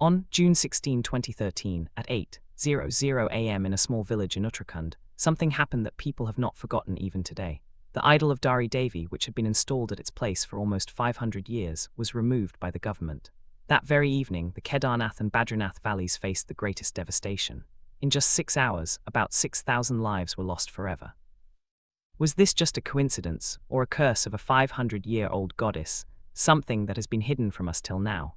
On June 16, 2013, at 8:00 a.m. in a small village in Uttarakhand, something happened that people have not forgotten even today. The idol of Dari Devi, which had been installed at its place for almost 500 years, was removed by the government. That very evening, the Kedarnath and Badrinath valleys faced the greatest devastation. In just 6 hours, about 6,000 lives were lost forever. Was this just a coincidence, or a curse of a 500-year-old goddess, something that has been hidden from us till now?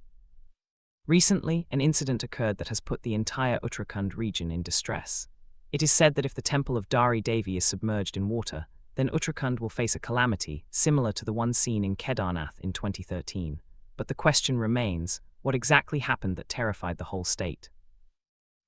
Recently, an incident occurred that has put the entire Uttarakhand region in distress. It is said that if the temple of Dari Devi is submerged in water, then Uttarakhand will face a calamity similar to the one seen in Kedarnath in 2013. But the question remains, what exactly happened that terrified the whole state?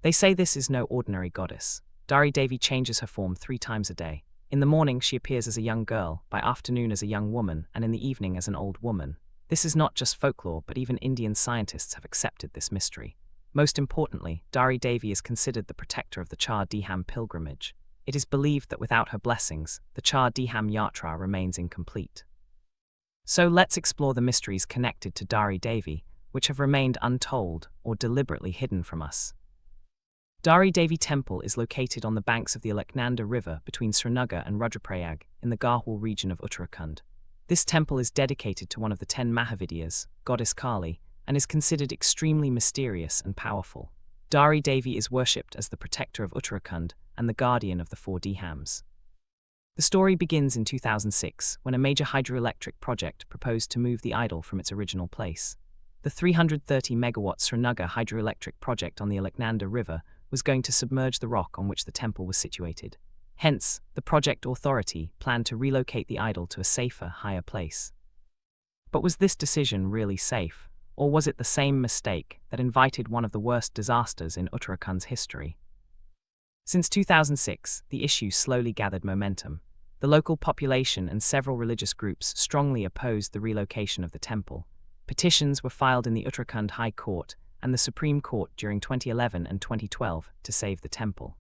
They say this is no ordinary goddess. Dari Devi changes her form 3 times a day. In the morning she appears as a young girl, by afternoon as a young woman, and in the evening as an old woman. This is not just folklore, but even Indian scientists have accepted this mystery. Most importantly, Dari Devi is considered the protector of the Char Dham pilgrimage. It is believed that without her blessings, the Char Dham Yatra remains incomplete. So let's explore the mysteries connected to Dari Devi, which have remained untold or deliberately hidden from us. Dari Devi Temple is located on the banks of the Alaknanda River between Srinagar and Rudraprayag in the Garhwal region of Uttarakhand. This temple is dedicated to one of the 10 Mahavidyas, goddess Kali, and is considered extremely mysterious and powerful. Dari Devi is worshipped as the protector of Uttarakhand and the guardian of the 4 Dhams. The story begins in 2006, when a major hydroelectric project proposed to move the idol from its original place. The 330-megawatt Srinagar hydroelectric project on the Alaknanda River was going to submerge the rock on which the temple was situated. Hence, the project authority planned to relocate the idol to a safer, higher place. But was this decision really safe, or was it the same mistake that invited one of the worst disasters in Uttarakhand's history? Since 2006, the issue slowly gathered momentum. The local population and several religious groups strongly opposed the relocation of the temple. Petitions were filed in the Uttarakhand High Court and the Supreme Court during 2011 and 2012 to save the temple.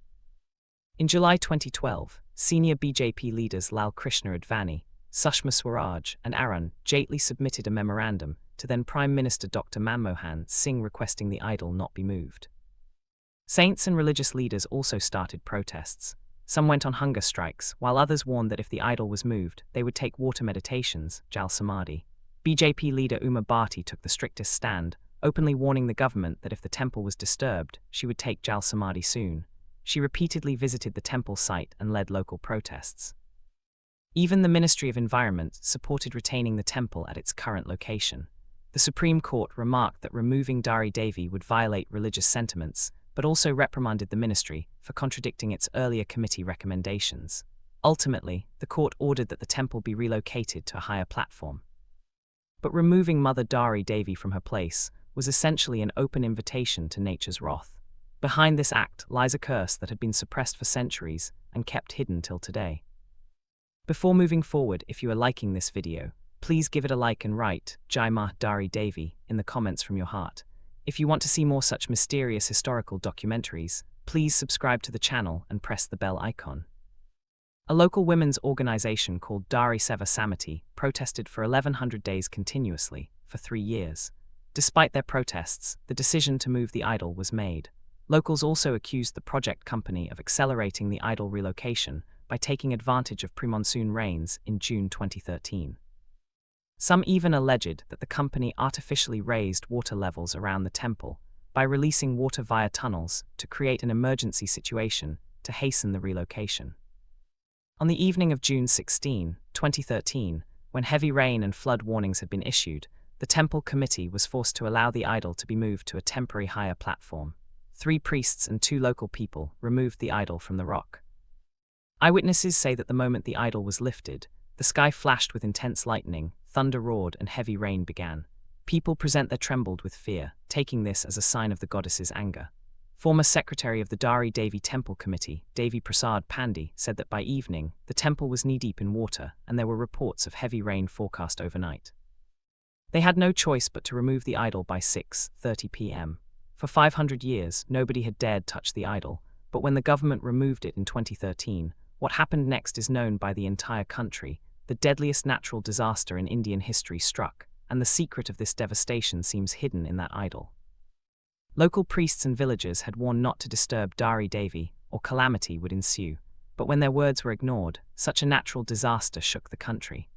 In July 2012, senior BJP leaders Lal Krishna Advani, Sushma Swaraj, and Arun Jaitley submitted a memorandum to then Prime Minister Dr. Manmohan Singh requesting the idol not be moved. Saints and religious leaders also started protests. Some went on hunger strikes, while others warned that if the idol was moved, they would take water meditations, Jal Samadhi. BJP leader Uma Bharti took the strictest stand, openly warning the government that if the temple was disturbed, she would take Jal Samadhi soon. She repeatedly visited the temple site and led local protests. Even the Ministry of Environment supported retaining the temple at its current location. The Supreme Court remarked that removing Dari Devi would violate religious sentiments, but also reprimanded the ministry for contradicting its earlier committee recommendations. Ultimately, the court ordered that the temple be relocated to a higher platform. But removing Mother Dari Devi from her place was essentially an open invitation to nature's wrath. Behind this act lies a curse that had been suppressed for centuries and kept hidden till today. Before moving forward, if you are liking this video, please give it a like and write Jai Ma Dari Devi in the comments from your heart. If you want to see more such mysterious historical documentaries, please subscribe to the channel and press the bell icon. A local women's organization called Dari Seva Samiti protested for 1100 days continuously for 3 years. Despite their protests, the decision to move the idol was made. Locals also accused the project company of accelerating the idol relocation by taking advantage of pre-monsoon rains in June 2013. Some even alleged that the company artificially raised water levels around the temple by releasing water via tunnels to create an emergency situation to hasten the relocation. On the evening of June 16, 2013, when heavy rain and flood warnings had been issued, the temple committee was forced to allow the idol to be moved to a temporary higher platform. 3 priests and 2 local people removed the idol from the rock. Eyewitnesses say that the moment the idol was lifted, the sky flashed with intense lightning, thunder roared, and heavy rain began. People present there trembled with fear, taking this as a sign of the goddess's anger. Former secretary of the Dari Devi Temple Committee, Devi Prasad Pandey, said that by evening, the temple was knee-deep in water and there were reports of heavy rain forecast overnight. They had no choice but to remove the idol by 6:30 p.m. For 500 years, nobody had dared touch the idol, but when the government removed it in 2013, what happened next is known by the entire country. The deadliest natural disaster in Indian history struck, and the secret of this devastation seems hidden in that idol. Local priests and villagers had warned not to disturb Dari Devi, or calamity would ensue, but when their words were ignored, such a natural disaster shook the country.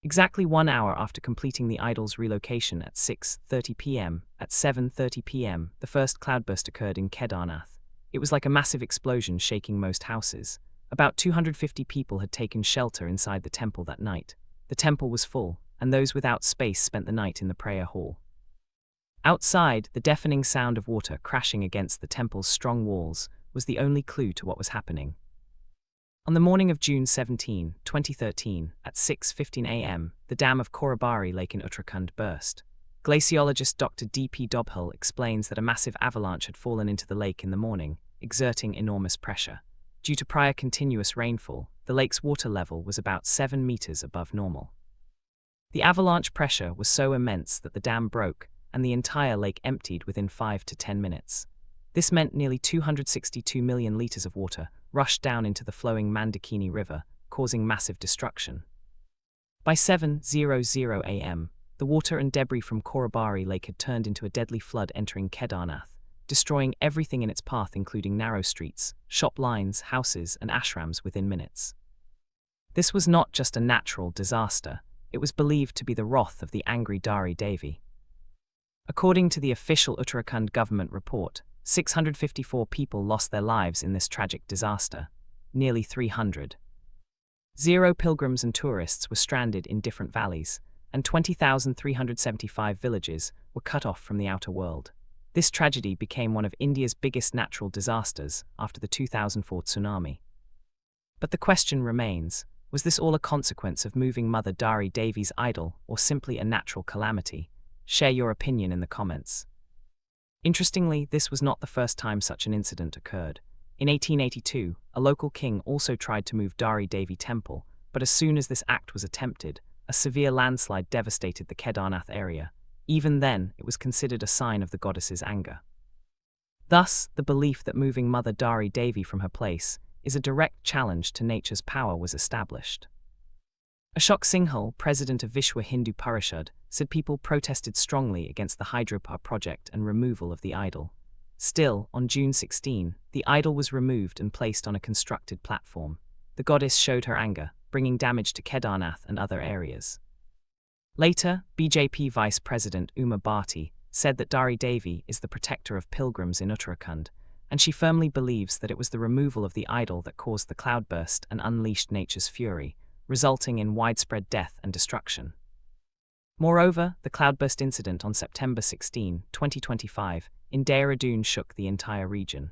Exactly 1 hour after completing the idol's relocation at 6:30 p.m., at 7:30 p.m., the first cloudburst occurred in Kedarnath. It was like a massive explosion shaking most houses. About 250 people had taken shelter inside the temple that night. The temple was full, and those without space spent the night in the prayer hall. Outside, the deafening sound of water crashing against the temple's strong walls was the only clue to what was happening. On the morning of June 17, 2013, at 6:15 a.m., the dam of Korabari Lake in Uttarakhand burst. Glaciologist Dr. D.P. Dobhal explains that a massive avalanche had fallen into the lake in the morning, exerting enormous pressure. Due to prior continuous rainfall, the lake's water level was about 7 meters above normal. The avalanche pressure was so immense that the dam broke, and the entire lake emptied within 5 to 10 minutes. This meant nearly 262 million liters of water rushed down into the flowing Mandakini River, causing massive destruction. By 7:00 a.m., the water and debris from Korabari Lake had turned into a deadly flood entering Kedarnath, destroying everything in its path, including narrow streets, shop lines, houses, and ashrams within minutes. This was not just a natural disaster, it was believed to be the wrath of the angry Dari Devi. According to the official Uttarakhand government report, 654 people lost their lives in this tragic disaster, nearly 300. Pilgrims and tourists were stranded in different valleys, and 20,375 villages were cut off from the outer world. This tragedy became one of India's biggest natural disasters after the 2004 tsunami. But the question remains, was this all a consequence of moving Mother Dari Devi's idol or simply a natural calamity? Share your opinion in the comments. Interestingly, this was not the first time such an incident occurred. In 1882, a local king also tried to move Dari Devi temple, but as soon as this act was attempted, a severe landslide devastated the Kedarnath area. Even then, it was considered a sign of the goddess's anger. Thus, the belief that moving Mother Dari Devi from her place is a direct challenge to nature's power was established. Ashok Singhal, president of Vishwa Hindu Parishad, said people protested strongly against the hydropower project and removal of the idol. Still, on June 16, the idol was removed and placed on a constructed platform. The goddess showed her anger, bringing damage to Kedarnath and other areas. Later, BJP Vice President Uma Bharti said that Dari Devi is the protector of pilgrims in Uttarakhand, and she firmly believes that it was the removal of the idol that caused the cloudburst and unleashed nature's fury, resulting in widespread death and destruction. Moreover, the cloudburst incident on September 16, 2025, in Dehradun shook the entire region.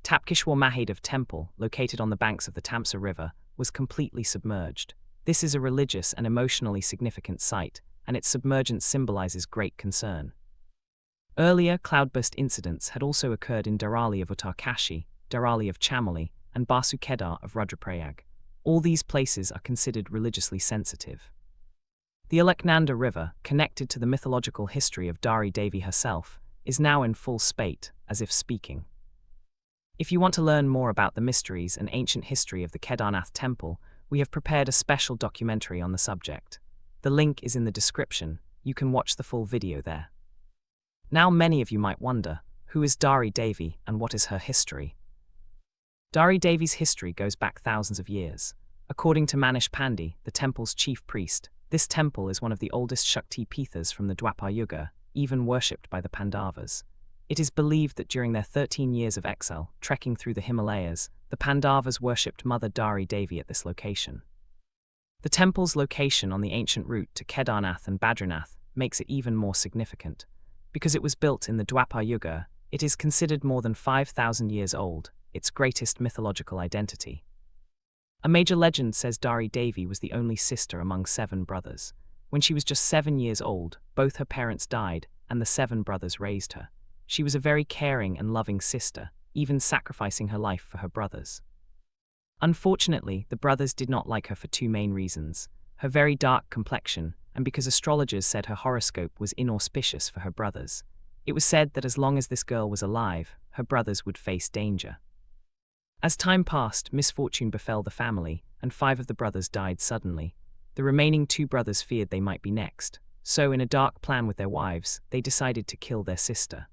Tapkeshwar Mahadev Temple, located on the banks of the Tamsa River, was completely submerged. This is a religious and emotionally significant site, and its submergence symbolizes great concern. Earlier cloudburst incidents had also occurred in Darali of Uttarkashi, Darali of Chamoli, and Basu Kedar of Rudraprayag. All these places are considered religiously sensitive. The Alaknanda River, connected to the mythological history of Dari Devi herself, is now in full spate, as if speaking. If you want to learn more about the mysteries and ancient history of the Kedarnath temple, we have prepared a special documentary on the subject. The link is in the description. You can watch the full video there. Now many of you might wonder, who is Dari Devi and what is her history? Dari Devi's history goes back thousands of years. According to Manish Pandey, the temple's chief priest, this temple is one of the oldest Shakti Pithas from the Dwapar Yuga, even worshipped by the Pandavas. It is believed that during their 13 years of exile, trekking through the Himalayas, the Pandavas worshipped Mother Dari Devi at this location. The temple's location on the ancient route to Kedarnath and Badrinath makes it even more significant. Because it was built in the Dwapar Yuga, it is considered more than 5,000 years old, its greatest mythological identity. A major legend says Dari Devi was the only sister among 7 brothers. When she was just 7 years old, both her parents died, and the 7 brothers raised her. She was a very caring and loving sister, even sacrificing her life for her brothers. Unfortunately, the brothers did not like her for 2 main reasons: her very dark complexion, and because astrologers said her horoscope was inauspicious for her brothers. It was said that as long as this girl was alive, her brothers would face danger. As time passed, misfortune befell the family, and 5 of the brothers died suddenly. The remaining 2 brothers feared they might be next, so in a dark plan with their wives, they decided to kill their sister.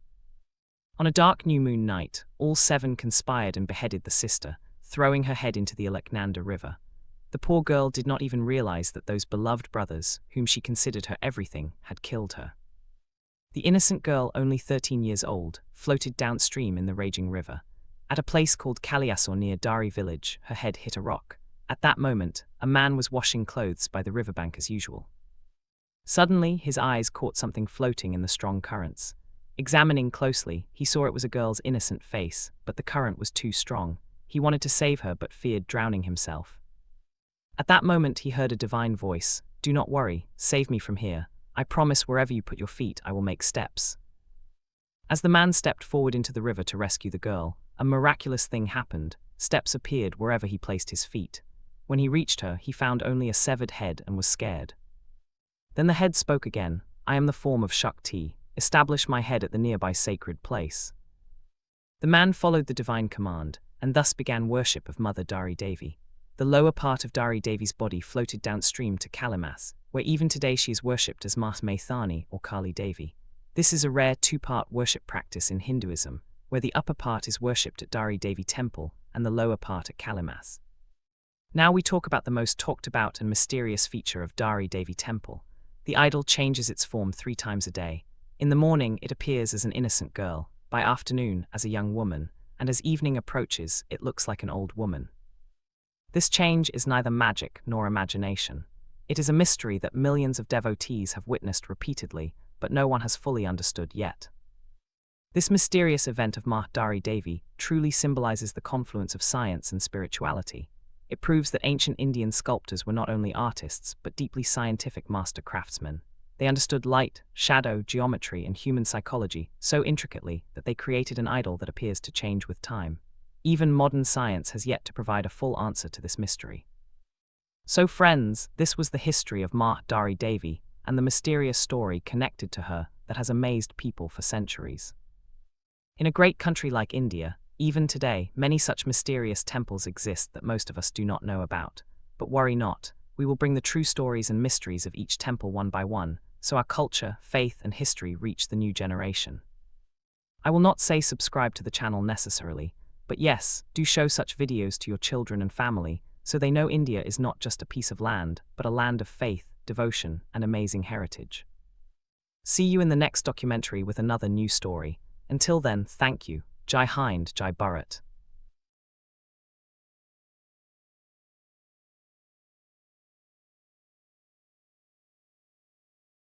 On a dark new moon night, all 7 conspired and beheaded the sister, throwing her head into the Alaknanda River. The poor girl did not even realize that those beloved brothers, whom she considered her everything, had killed her. The innocent girl, only 13 years old, floated downstream in the raging river. At a place called Kaliasur near Dari village, her head hit a rock. At that moment, a man was washing clothes by the riverbank as usual. Suddenly, his eyes caught something floating in the strong currents. Examining closely, he saw it was a girl's innocent face, but the current was too strong. He wanted to save her but feared drowning himself. At that moment, he heard a divine voice, "Do not worry, save me from here. I promise wherever you put your feet, I will make steps." As the man stepped forward into the river to rescue the girl, a miraculous thing happened. Steps appeared wherever he placed his feet. When he reached her, he found only a severed head and was scared. Then the head spoke again, "I am the form of Shakti. Establish my head at the nearby sacred place." The man followed the divine command, and thus began worship of Mother Dari Devi. The lower part of Dari Devi's body floated downstream to Kalimas, where even today she is worshipped as Ma Maithani or Kali Devi. This is a rare 2-part worship practice in Hinduism, where the upper part is worshipped at Dari Devi Temple and the lower part at Kalimas. Now we talk about the most talked about and mysterious feature of Dari Devi Temple. The idol changes its form 3 times a day. In the morning, it appears as an innocent girl, by afternoon as a young woman, and as evening approaches, it looks like an old woman. This change is neither magic nor imagination. It is a mystery that millions of devotees have witnessed repeatedly, but no one has fully understood yet. This mysterious event of Ma Dari Devi truly symbolizes the confluence of science and spirituality. It proves that ancient Indian sculptors were not only artists, but deeply scientific master craftsmen. They understood light, shadow, geometry, and human psychology so intricately that they created an idol that appears to change with time. Even modern science has yet to provide a full answer to this mystery. So friends, this was the history of Ma Dari Devi and the mysterious story connected to her that has amazed people for centuries. In a great country like India, even today, many such mysterious temples exist that most of us do not know about. But worry not, we will bring the true stories and mysteries of each temple one by one, so our culture, faith, and history reach the new generation. I will not say subscribe to the channel necessarily, but yes, do show such videos to your children and family, so they know India is not just a piece of land, but a land of faith, devotion, and amazing heritage. See you in the next documentary with another new story. Until then, thank you. Jai Hind, Jai Bharat.